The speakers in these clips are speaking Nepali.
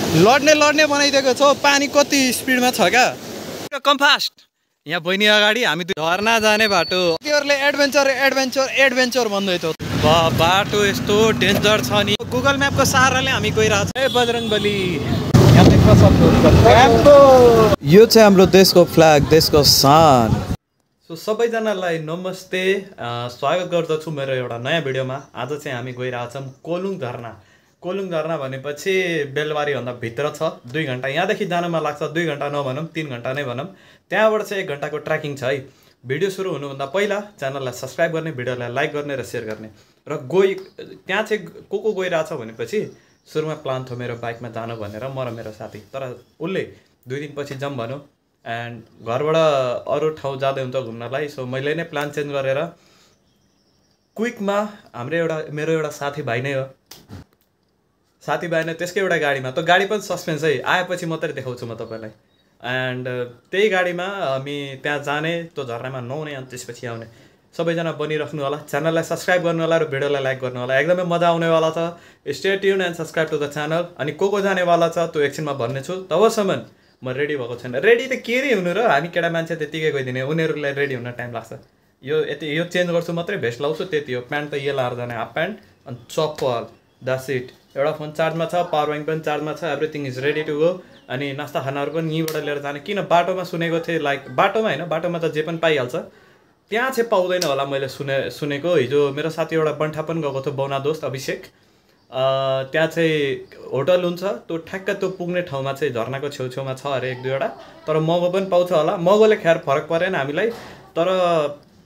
लड्ने बनाइदिएको छ। पानी कति स्पिडमा छ क्या, कम फास्ट। यहाँ बहिनी अगाडि, हामी झर्ना जाने बाटो। तिमीहरूले एडभेन्चर भन्दै थियो। बाटो यस्तो डेन्जर छ नि, गुगल म्यापको सहाराले हामी गइरहेको छ। बजरङ्गबली यो चाहिँ हाम्रो देशको फ्ल्याग, देशको शान। सो सबैजनालाई नमस्ते, स्वागत गर्दछु मेरो एउटा नयाँ भिडियोमा। आज चाहिँ हामी गइरहेछौँ कोलुङ झरना भनेपछि बेलबारीभन्दा भित्र छ। 2 घन्टा यहाँदेखि जानमा लाग्छ, 2 घन्टा नभनौँ 3 घन्टा नै भनौँ। त्यहाँबाट चाहिँ 1 घन्टाको ट्र्याकिङ छ है। भिडियो सुरु हुनुभन्दा पहिला च्यानललाई सब्सक्राइब गर्ने, भिडियोलाई लाइक गर्ने र सेयर गर्ने। र त्यहाँ चाहिँ को गइरहेछ भनेपछि सुरुमा प्लान थियो मेरो बाइकमा जानु भनेर, म र मेरो साथी। तर उसले 2 दिनपछि जाऊँ भन्यो एन्ड घरबाट अरू ठाउँ जाँदै हुन्छ घुम्नलाई। सो मैले नै प्लान चेन्ज गरेर क्विकमा मेरो एउटा साथीभाइ नै हो, साथीभाइ नै त्यसकै एउटा गाडीमा। त गाडी पनि सस्पेन्स है, आएपछि मात्रै देखाउँछु म तपाईँलाई। एन्ड त्यही गाडीमा हामी त्यहाँ जाने, त्यो झर्नामा नुहाउने अनि त्यसपछि आउने। सबैजना बनिराख्नु होला, च्यानललाई सब्सक्राइब गर्नु होला र भिडियोलाई लाइक गर्नु होला। एकदमै मजा आउनेवाला छ। Stay tune and subscribe to the channel. अनि को जानेवाला छ त्यो एकछिनमा भन्नेछु। तबसम्म म रेडी भएको छैन। रेडी त के रे हुनु र, हामी केटा मान्छे त्यतिकै गइदिने, उनीहरूलाई रेडी हुन टाइम लाग्छ। यो चेन्ज गर्छु मात्रै, भेस्ट लाउँछु त्यति हो। प्यान्ट त यो लाएर जाने, हाफ प्यान्ट अनि चप्पल, द्याट्स इट। एउटा फोन चार्जमा छ, पावर ब्याङ्क पनि चार्जमा छ, everything is ready to go. अनि नास्ता खानाहरू पनि यहीँबाट लिएर जाने। किन बाटोमा सुनेको थिएँ, लाइक बाटोमा होइन, बाटोमा त जे पनि पाइहाल्छ, त्यहाँ चाहिँ पाउँदैन होला मैले सुनेको। हिजो मेरो साथी एउटा बन्ठा पनि गएको थियो, बौना दोस्त अभिषेक। त्यहाँ चाहिँ होटल हुन्छ, त्यो ठ्याक्क त्यो पुग्ने ठाउँमा चाहिँ झर्नाको छेउछेउमा छ अरे 1-2वटा। तर महँगो पनि पाउँछ होला। महँगोले ख्यार फरक परेन हामीलाई, तर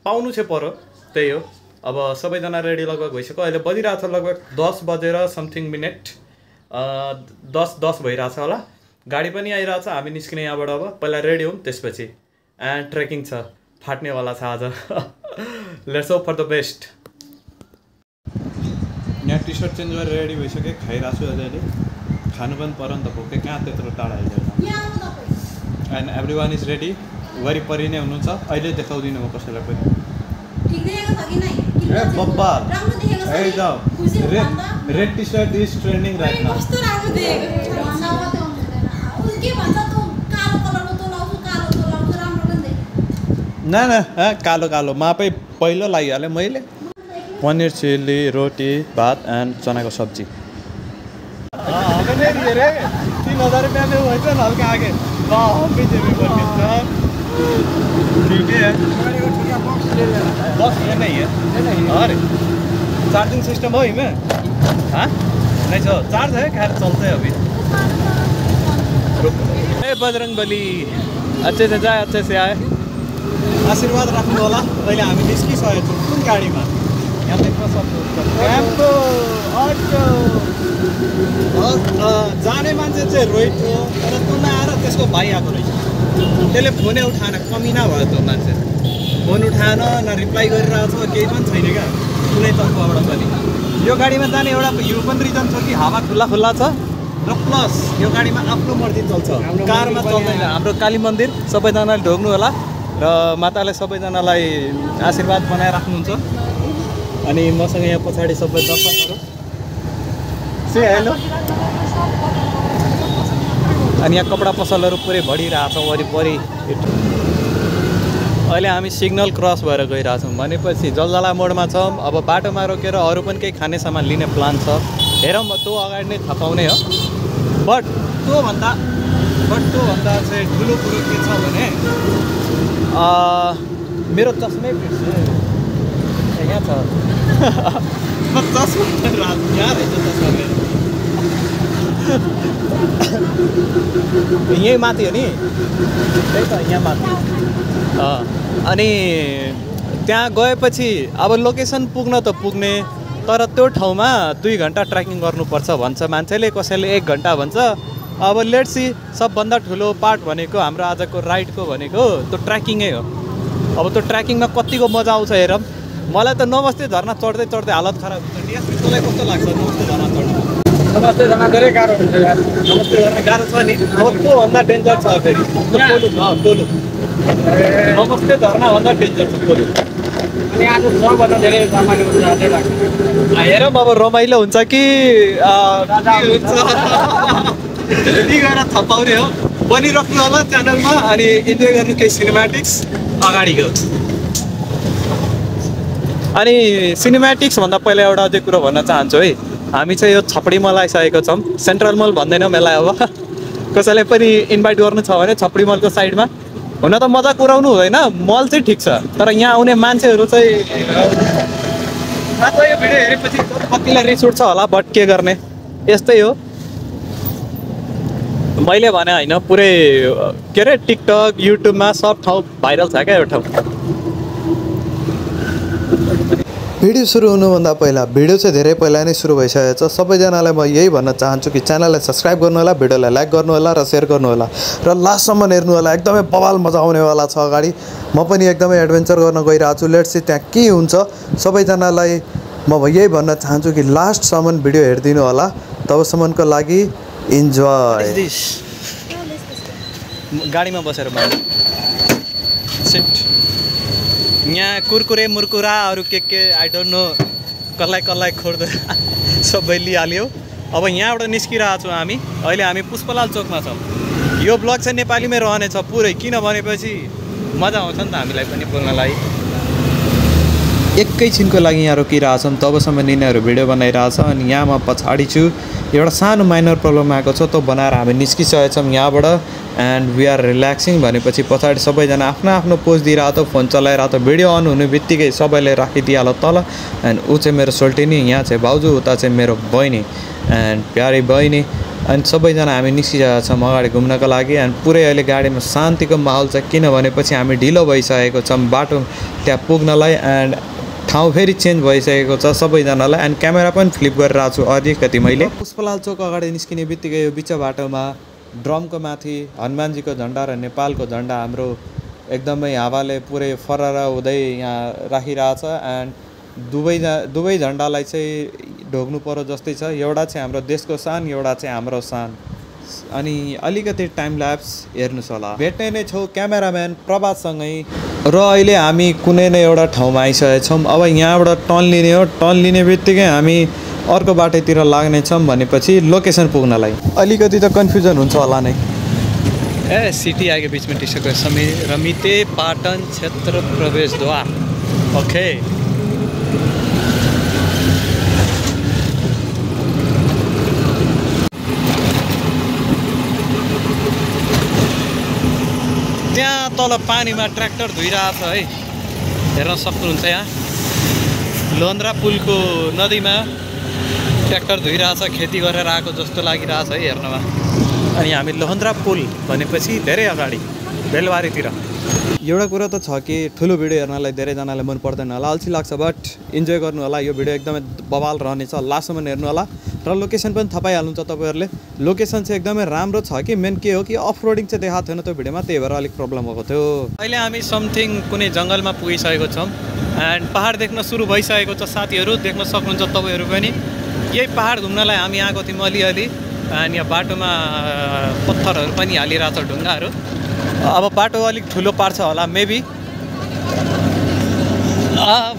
पाउनु चाहिँ पर्यो, त्यही हो। अब सबैजना रेडी लगभग भइसक्यो। अहिले बजिरहेको छ लगभग 10 बजेर समथिङ मिनट, 10 भइरहेछ होला। गाडी पनि आइरहेछ, हामी निस्किने यहाँबाट। अब पहिला रेडी हौँ, त्यसपछि एन्ड ट्रेकिङ छ, फाट्नेवाला छ आज। Let's hope for the best. यहाँ टी सर्ट चेन्ज गरेर रेडी भइसक्यो, खाइरहेको छु अहिले। खानु पनि पऱ्यो नि त, भोकै कहाँ त्यत्रो टाढा आइसक्यो। And every one is ready, वरिपरि नै हुनुहुन्छ। अहिले देखाउँदिनँ म कसैलाई पनि। ए बब्बा, है जाऊ। Red T shirt is trending right now. न कालो मापै पहिलो लागिहालेँ मैले। पनिर चिल्ली, रोटी, भात एन्ड चनाको सब्जी। 3000 रुपया में हुआ था हल्का आगे। ठीक है, बस ये नहीं है। अरे चार्जिंग सिस्टम हो इसमें? हाँ नहीं सो चार्ज है, खैर चलते हैं अभी। ए बजरंगबली, अच्छे से जाए, अच्छे से आए। आशीर्वाद राख्नु होला। अहिले हामी निस्किसकेको छौँ कुन गाडीमा, यहाँ देख्न सक्नुहुन्छ। क्याम्पो अटो जाने मान्छे चाहिँ रोहित हो, तर तुलना आएर त्यसको भाइ आएको रहेछ। त्यसले फोनै उठाएन, कमिना भयो त्यो मान्छे। फोन उठाएन, न रिप्लाई गरिरहेको छ, केही पनि छैन क्या कुनै तर्फबाट पनि। यो गाडीमा जाने एउटा यो पनि रिजन छ कि हावा खुल्ला छ, र प्लस यो गाडीमा आफ्नो मर्जी चल्छ, कारमा चल्दैन। हाम्रो काली मन्दिर सबैजनाले ढोग्नु होला र माताले सबैजनालाई आशीर्वाद बनाइराख्नुहुन्छ। अनि मसँग यहाँ पछाडि सबै दर्शकहरू से हेलो। अनि यहाँ कपडा पसलहरू पुरै बढिरहेछ वरिपरि। अहिले हामी सिग्नल क्रस भएर गइरहेछौँ, भनेपछि जलजला मोडमा छौँ। अब बाटोमा रोकेर अरू पनि केही खाने सामान लिने प्लान छ, हेरौँ। त्यो अगाडि नै थाहा पाउने हो। बट त्योभन्दा चाहिँ ठुलो कुरो के छ भने मेरो चस्मै बिर्सेँ यहाँ छ। म चस्मा यहाँ रहेछ चस्मा मेरो, यहीँ माथि हो नि, त्यही त यहाँ माथि। अनि त्यहाँ गएपछि अब लोकेसन पुग्न त पुग्ने, तर त्यो ठाउँमा 2 घन्टा ट्रेकिङ गर्नुपर्छ भन्छ मान्छेले, कसैले 1 घन्टा भन्छ। अब लेट्स सी। सबभन्दा ठुलो पार्ट भनेको हाम्रो आजको राइडको भनेको त्यो ट्रेकिङै हो। अब त्यो ट्रेकिङमा कतिको मजा आउँछ हेरौँ। मलाई त नमस्ते झर्ना चढ्दै हालत खराब हुन्छ। तँलाई कस्तो लाग्छ नमस्ते झर्ना चढ्नु? नमस्ते झर्ना धेरै गाह्रो हुन्छ यार। नमस्ते झर्ना गाह्रो छ नि। अब त्योभन्दा डेन्जर छ फेरि कोलुङ। नमस्ते झर्नाभन्दा डेन्जर छ कोलुङ। अनि आज सबभन्दा धेरै रमाइलो हुन्छ जस्तै लाग्छ। हेरौँ अब रमाइलो हुन्छ कि यति गएर थपाउने हो बनिराख्नु होला च्यानलमा अनि इन्जोय गर्नु केही सिनेमेटिक्स अगाडिको अनि सिनेमेटिक्स भन्दा पहिला एउटा अझै कुरो भन्न चाहन्छु है हामी चाहिँ यो छपडी मल आइसकेको छौँ सेन्ट्रल मल भन्दैनौँ यसलाई अब कसैले पनि इन्भाइट गर्नु छ भने छपडी मलको साइडमा हुन त मजा कुराउनु हुँदैन मल चाहिँ ठिक छ तर यहाँ आउने मान्छेहरू चाहिँ यो भिडियो हेरेपछि कतिलाई रिस उठ्छ होला बट के गर्ने यस्तै हो मैले भने होइन पुरै के अरे टिकटक युट्युबमा सब ठाउँ भाइरल छ क्या यो ठाउँ भिडियो सुरु हुनुभन्दा पहिला भिडियो चाहिँ धेरै पहिला नै सुरु भइसकेको छ सबैजनालाई म यही भन्न चाहन्छु कि च्यानललाई सब्सक्राइब गर्नु होला भिडियोलाई लाइक गर्नु होला र सेयर गर्नु होला र लास्टसम्म हेर्नु होला एकदमै बवाल मजा आउनेवाला छ अगाडि म पनि एकदमै एडभेन्चर गर्न गइरहेको छु लेट्स सी त्यहाँ के हुन्छ सबैजनालाई म यही भन्न चाहन्छु कि लास्टसम्म भिडियो हेरिदिनु होला तबसम्मको लागि इन्जोय गाडीमा बसेर यहाँ कुरकुरे मुरकुरा अरू के आई डोन्ट नो कसलाई खोर्दै सबै लिइहाल्यो अब यहाँबाट निस्किरहेको छौँ हामी अहिले हामी पुष्पलाल चोकमा छौँ यो ब्लग चाहिँ नेपालीमै रहनेछ पुरै किन भनेपछि मजा आउँछ नि त हामीलाई पनि बोल्नलाई एकैछिनको लागि यहाँ रोकिरहेछौँ तबसम्म यिनीहरू भिडियो बनाइरहेछ अनि यहाँ म पछाडि छु एउटा सानो माइनर प्रब्लम आएको छ त्यो बनाएर हामी निस्किसकेका छौँ यहाँबाट एन्ड वी आर रिल्याक्सिङ भनेपछि पछाडि सबैजना आफ्नो आफ्नो पोज दिइरहेको त फोन चलाइरहेको त भिडियो अन हुने बित्तिकै सबैले राखिदिइहाल्यो तल एन्ड ऊ चाहिँ मेरो सोल्टिनी यहाँ चाहिँ भाउजू उता चाहिँ मेरो बहिनी एन्ड प्यारी बहिनी अनि सबैजना हामी निस्किरहेका छौँ अगाडि घुम्नको लागि एन्ड पुरै अहिले गाडीमा शान्तिको माहौल छ किनभनेपछि हामी ढिलो भइसकेको छौँ बाटो त्यहाँ पुग्नलाई एन्ड ठाउँ फेरि चेन्ज भइसकेको छ सबैजनालाई एन्ड क्यामेरा पनि फ्लिप गरिरहेको छु अलिकति मैले पुष्पलाल चोक अगाडि निस्किने बित्तिकै यो बिच बाटोमा ड्रमको माथि हनुमानजीको झन्डा र नेपालको झन्डा हाम्रो एकदमै हावाले पुरै फरर हुँदै यहाँ राखिरहेछ एन्ड दुवै झन्डालाई चाहिँ ढोग्नु पर्यो जस्तै छ एउटा चाहिँ हाम्रो देशको शान एउटा चाहिँ हाम्रो शान अनि अलिकति टाइम ल्याप्स हेर्नुहोस् होला भेट्ने नै छौँ क्यामेराम्यान प्रभातसँगै र अहिले हामी कुनै न एउटा ठाउँमा आइसकेका छौँ अब यहाँबाट टर्न लिने हो टर्न लिने बित्तिकै हामी अर्को बाटोतिर लाग्नेछौँ भनेपछि लोकेसन पुग्नलाई अलिकति त कन्फ्युजन हुन्छ होला नै सिटी आगे बीच में टी-शर्ट समय रमिते पाटन क्षेत्र प्रवेश द्वार ओके त्यहाँ तल पानीमा ट्र्याक्टर धोइरहेछ है हेर्न सक्नुहुन्छ यहाँ लोन्द्रा पुलको नदीमा ट्र्याक्टर धोइरहेछ खेती गरेर आएको जस्तो लागिरहेछ है हेर्नमा अनि हामी लोहन्द्रा पुल भनेपछि धेरै अगाडि बेलबारीतिर एउटा कुरा त छ कि ठुलो भिडियो हेर्नलाई धेरैजनालाई मन पर्दैन होला अल्छी लाग्छ बट इन्जोय गर्नु होला यो भिडियो एकदमै बवाल रहनेछ लास्टसम्म हेर्नु होला र लोकेसन पनि थाहा पाइहाल्नुहुन्छ तपाईँहरूले लोकेसन चाहिँ एकदमै राम्रो छ कि मेन के हो कि अफ रोडिङ चाहिँ देखाएको थिएन त्यो भिडियोमा त्यही भएर अलिक प्रब्लम भएको थियो अहिले हामी समथिङ कुनै जङ्गलमा पुगिसकेको छौँ एन्ड पहाड देख्न सुरु भइसकेको छ साथीहरू देख्न सक्नुहुन्छ तपाईँहरू पनि यही पहाड घुम्नलाई हामी आएको थियौँ अलिअलि अनि यहाँ बाटोमा पत्थरहरू पनि हालिरहेको छ ढुङ्गाहरू अब बाटो अलिक ठुलो पार्छ होला मेबी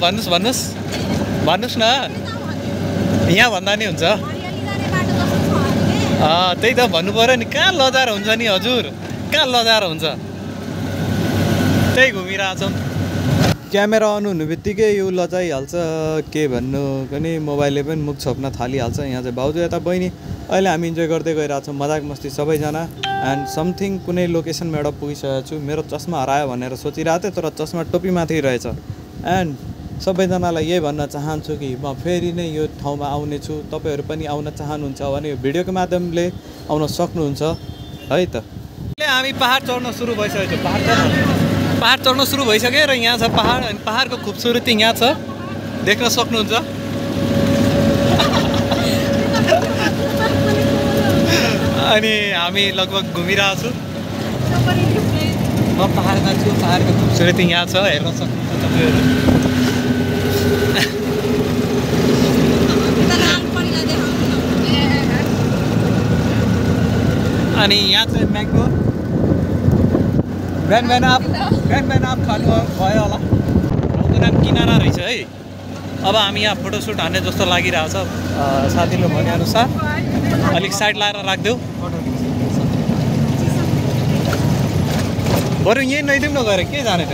भन्नुहोस् न यहाँ भन्दा नि हुन्छ त्यही त भन्नु पऱ्यो नि कहाँ लजाएर हुन्छ नि हजुर कहाँ लजाएर हुन्छ त्यही घुमिरहेछौँ क्यामेरा अन हुनु बित्तिकै यो लजाइहाल्छ के भन्नु पनि मोबाइलले पनि मुख छोप्न थालिहाल्छ यहाँ चाहिँ भाउजू यता बहिनी अहिले हामी इन्जोय गर्दै गइरहेछौँ मजाक मस्ती सबैजना एन्ड समथिङ कुनै लोकेसनमा एउटा पुगिसकेको छु मेरो चस्मा हरायो भनेर सोचिरहेको थिएँ तर चस्मा टोपीमाथि रहेछ एन्ड सबैजनालाई यही भन्न चाहन्छु कि म फेरि नै यो ठाउँमा आउनेछु तपाईँहरू पनि आउन चाहनुहुन्छ भने यो भिडियोको माध्यमले आउन सक्नुहुन्छ है त हामी पहाड चढ्न सुरु भइसकेको छ पहाड चढ्न सुरु भइसक्यो र यहाँ छ पहाड अनि पहाडको खुबसुरती यहाँ छ देख्न सक्नुहुन्छ अनि हामी लगभग घुमिरहेको छु म पहाडमा छु पहाडको खुबसुरती यहाँ छ हेर्न सक्नुहुन्छ तपाईँहरू अनि यहाँ चाहिँ म्याङ्गो बिहान आप खानु भयो होला ठाउँको नाम किनारा रहेछ है अब हामी यहाँ फोटोसुट हान्ने जस्तो लागिरहेछ साथीले भनेअनुसार अलिक साइड लाएर राखिदेऊ बरु यहीँ नैदिउँ न गएर के जाने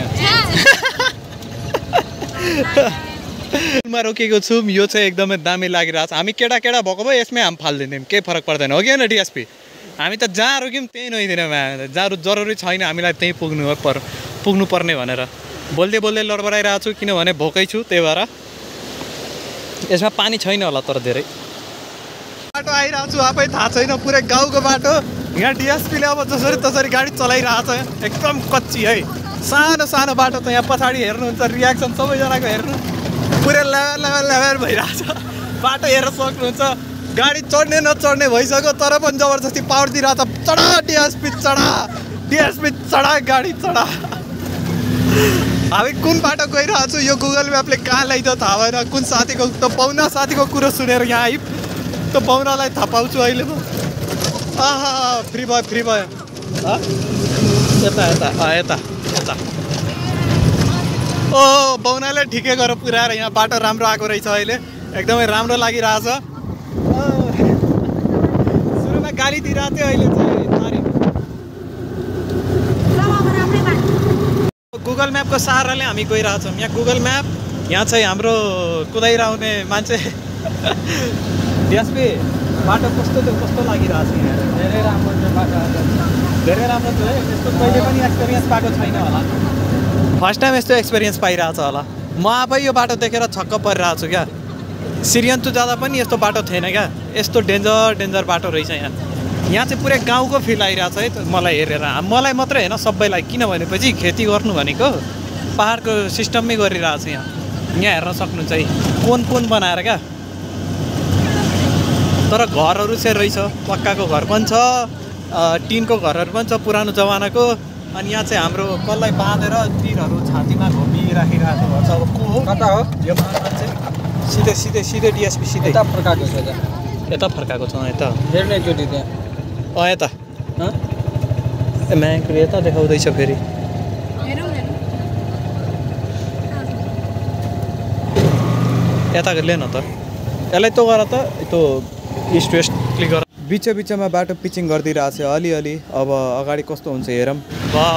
त्यहाँ रोकेको छौँ यो चाहिँ एकदमै दामी लागिरहेछ हामी केटा भएको भए यसमै हामी फालिदिन्थ्यौँ केही फरक पर्दैन हो कि होइन डिएसपी हामी त जहाँ रोक्यौँ त्यहीँ नैदिनौँ जहाँ जरुरी छैन हामीलाई त्यहीँ पुग्नुपर्ने भनेर बोल्दै लडबडाइरहेको छु किनभने भोकै छु त्यही भएर यसमा पानी छैन होला तर धेरै बाटो आइरहेको छु आफै थाहा छैन पुरै गाउँको बाटो यहाँ डिएसपीले अब जसरी तसरी गाडी चलाइरहेको छ एकदम कच्ची है सानो बाटो त यहाँ पछाडि हेर्नुहुन्छ रियाक्सन सबैजनाको हेर्नु पुरै लेभल भइरहेछ बाटो हेरेर सक्नुहुन्छ गाडी चढ्ने नचढ्ने भइसक्यो तर पनि जबरजस्ती पावर दिइरहेछ चढा डिएसपी चढा गाडी चढा हामी कुन बाटो गइरहेको छु यो गुगल म्यापले कहाँ ल्याइदियो थाहा भएन कुन साथीको त पाहुना साथीको कुरो सुनेर यहाँ आइ त पाहुनालाई थाहा पाउँछु अहिले म फ्री भयो यता ओ पाहुनाले ठिकै गरेर पुऱ्याएर यहाँ बाटो राम्रो आएको रहेछ अहिले एकदमै राम्रो लागिरहेछ सुरुमा गाली दिइरहेको थियो अहिले चाहिँ गुगल म्यापको सहाराले हामी गइरहेछौँ यहाँ गुगल म्याप यहाँ चाहिँ हाम्रो कुदाइरहने मान्छे डिएसपी बाटो कस्तो लागिरहेछ यहाँ धेरै राम्रो छ बाटो धेरै राम्रो छ है यस्तो कहिले पनि एक्सपिरियन्स पाएको छैन होला फर्स्ट टाइम यस्तो एक्सपिरियन्स पाइरहेछ होला म आफै यो बाटो देखेर छक्क परिरहेको छु क्या सिरियन्चु जाँदा पनि यस्तो बाटो थिएन क्या यस्तो डेन्जर बाटो रहेछ यहाँ चाहिँ पुरै गाउँको फिल आइरहेछ है मलाई हेरेर मलाई मात्रै होइन सबैलाई किन भनेपछि खेती गर्नु भनेको पाहाडको सिस्टममै गरिरहेछ यहाँ हेर्न सक्नुहुन्छ है कोन बनाएर क्या तर घरहरू चाहिँ रहेछ पक्काको घर पनि छ टिनको घरहरू पनि छ पुरानो जमानाको अनि यहाँ चाहिँ हाम्रो कसलाई बाँधेर तिरहरू छातीमा घोमिराखिरहेको घर छ अब को हो कता हो यो मान्छे सिधै डिएसपी सिधै यता फर्काएको छ यता हेर्ने चोटि त्यहाँ यता म्याङ्कले यता देखाउँदैछ फेरि यता ले न त यसलाई त गर त त्यो इस्ट वेस्ट क्लिक गर बिचमा बाटो पिचिङ गरिदिइरहेको छ अलिअलि अब अगाडि कस्तो हुन्छ हेरौँ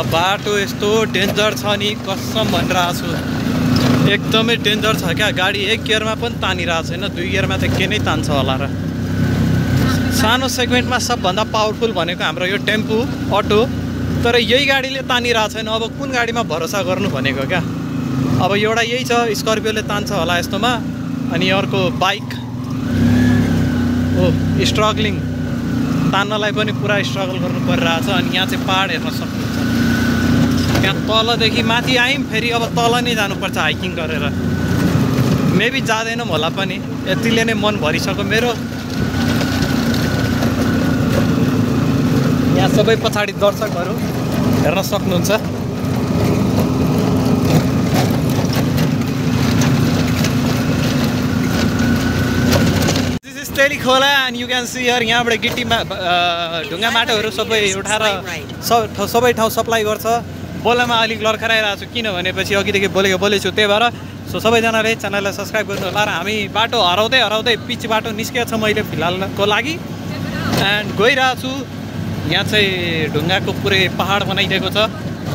बाटो यस्तो डेन्जर छ नि कसम भनिरहेको छु एकदमै डेन्जर छ क्या गाडी एक गियरमा पनि तानिरहेको छैन 2 गियरमा त के नै तान्छ होला र सानो सेगमेन्टमा सबभन्दा पावरफुल भनेको हाम्रो यो टेम्पो अटो तर यही गाडीले तानिरहेको छैन अब कुन गाडीमा भरोसा गर्नु भनेको क्या अब एउटा यही छ स्कर्पियोले तान्छ होला यस्तोमा अनि अर्को बाइक स्ट्रगलिङ तान्नलाई पनि पुरा स्ट्रगल गर्नु परिरहेछ अनि यहाँ चाहिँ पहाड हेर्न सक्नुहुन्छ त्यहाँ तलदेखि माथि आयौँ फेरि अब तल नै जानुपर्छ हाइकिङ गरेर मेबी जाँदैनौँ होला पनि यतिले नै मन भरिसक्यो मेरो यहाँ सबै पछाडि दर्शकहरू हेर्न सक्नुहुन्छ तेली खोला and you can see here यहाँबाट गिट्टीमा ढुङ्गा माटोहरू सबै उठाएर सबै ठाउँ सप्लाई गर्छ बोलामा अलिक लर्खराइरहेको छु किन भनेपछि अघिदेखि बोलेछु त्यही भएर सो सबैजनाले च्यानललाई सब्सक्राइब गर्नु होला र हामी बाटो हराउँदै पिच बाटो निस्केको छ मैले फिलहालको लागि एन्ड गइरहेको छु यहाँ चाहिँ ढुङ्गाको पुरै पहाड बनाइदिएको छ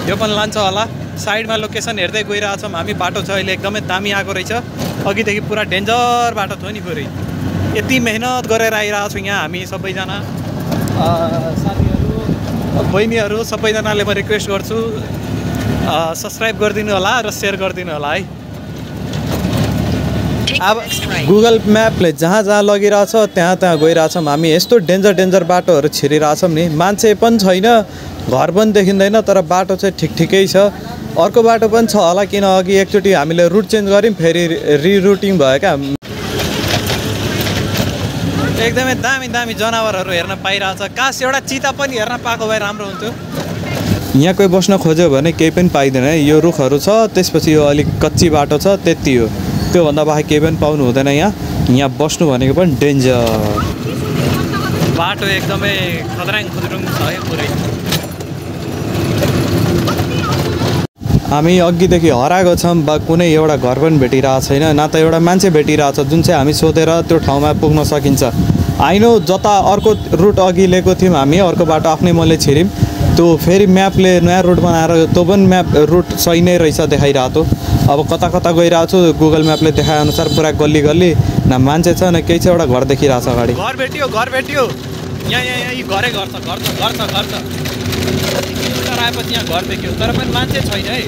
यो पनि लान्छ होला साइडमा लोकेसन हेर्दै गइरहेछौँ हामी बाटो छ अहिले एकदमै दामी आएको रहेछ अघिदेखि पुरा डेन्जर बाटो थियो नि पुरै यति मेहनत गरेर आइरहेको छु यहाँ हामी सबैजना साथीहरू बहिनीहरू सबैजनाले म रिक्वेस्ट गर्छु सब्सक्राइब गरिदिनु होला र सेयर गरिदिनु होला है अब गुगल म्यापले जहाँ लगिरहेछ त्यहाँ गइरहेछौँ हामी यस्तो डेन्जर बाटोहरू छिरिरहेछौँ नि मान्छे पनि छैन घर पनि देखिँदैन तर बाटो चाहिँ ठिकै छ अर्को बाटो पनि छ होला किन अघि एकचोटि हामीले रुट चेन्ज गऱ्यौँ फेरि रिरुटिङ भयो क्या एकदमै दामी जनावरहरू हेर्न पाइरहेछ काश एउटा चिता पनि हेर्न पाएको भए राम्रो हुन्थ्यो यहाँ कोही बस्न खोज्यो भने केही पनि पाइँदैन यो रुखहरू छ त्यसपछि यो अलिक कच्ची बाटो छ त्यति हो त्योभन्दा बाहेक केही पनि पाउनु हुँदैन यहाँ बस्नु भनेको पनि डेन्जर बाटो एकदमै खद्राङ खुद्रुङ छ है पुरै हामी अघिदेखि हराएको छौँ बा कुनै एउटा घर पनि भेटिरहेको छैन न त एउटा मान्छे भेटिरहेको छ जुन चाहिँ हामी सोधेर त्यो ठाउँमा पुग्न सकिन्छ। आइनो जता अर्को रुट अघि लिएको थियौँ हामी अर्को बाटो आफ्नै मैले छिर्यौँ त्यो फेरि म्यापले नयाँ रुट बनाएर त्यो पनि म्याप रुट सही नै रहेछ देखाइरहेको। अब कता कता गइरहेको छु गुगल म्यापले देखाएअनुसार पुरा गल्ली गल्ली न मान्छे छ न केही छ एउटा घर देखिरहेको छ अगाडि। घर भेटियो यहाँ घरै घर छ किलोमिटर आएपछि यहाँ घर देखियो तर पनि मान्छे छैन है।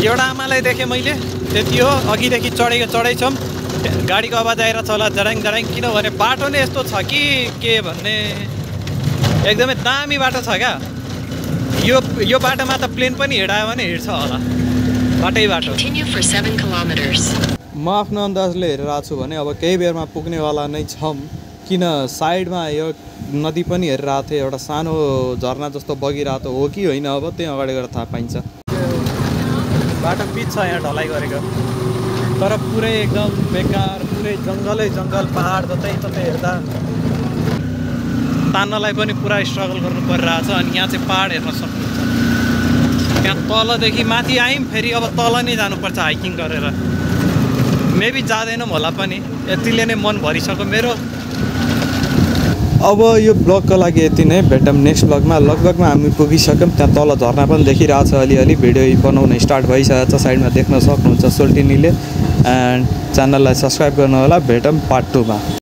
एउटा आमालाई देखेँ मैले त्यति हो। अघिदेखि चढै छौँ गाडीको आवाज आइरहेको छ होला जराङ किनभने बाटो नै यस्तो छ कि के भन्ने एकदमै दामी बाटो छ क्या। यो बाटोमा त प्लेन पनि हिँडायो भने हिँड्छ होला बाटो। म आफ्नो अन्दाजले हेरिरहेको छु भने अब केही बेरमा पुग्नेवाला नै छौँ किन साइडमा यो नदी पनि हेरिरहेको थिएँ एउटा सानो झरना जस्तो बगिरहेको हो कि होइन अब त्यहाँ अगाडि गएर थाहा पाइन्छ। बाटो पिच छ यहाँ ढलाइ गरेको तर पुरै एकदम बेकार पुरै जङ्गल पहाड जतै हेर्दा तान्नलाई पनि पुरा स्ट्रगल गर्नु परिरहेछ। अनि यहाँ चाहिँ पहाड हेर्न सक्नुहुन्छ। त्यहाँ तलदेखि माथि आयौँ फेरि अब तल नै जानुपर्छ हाइकिङ गरेर। मेबी जाँदैनौँ होला पनि यतिले नै मन भरिसक्यो मेरो। अब यो ब्लगको लागि यति नै भेटौँ नेक्स्ट ब्लगमा। लगभगमा हामी पुगिसक्यौँ त्यहाँ तल झर्ना पनि देखिरहेको छ अलिअलि भिडियो बनाउन स्टार्ट भइसकेको छ साइडमा देख्न सक्नुहुन्छ सोल्टिनीले। एन्ड च्यानललाई सब्सक्राइब गर्नु होला। भेटौँ पार्ट 2 मा।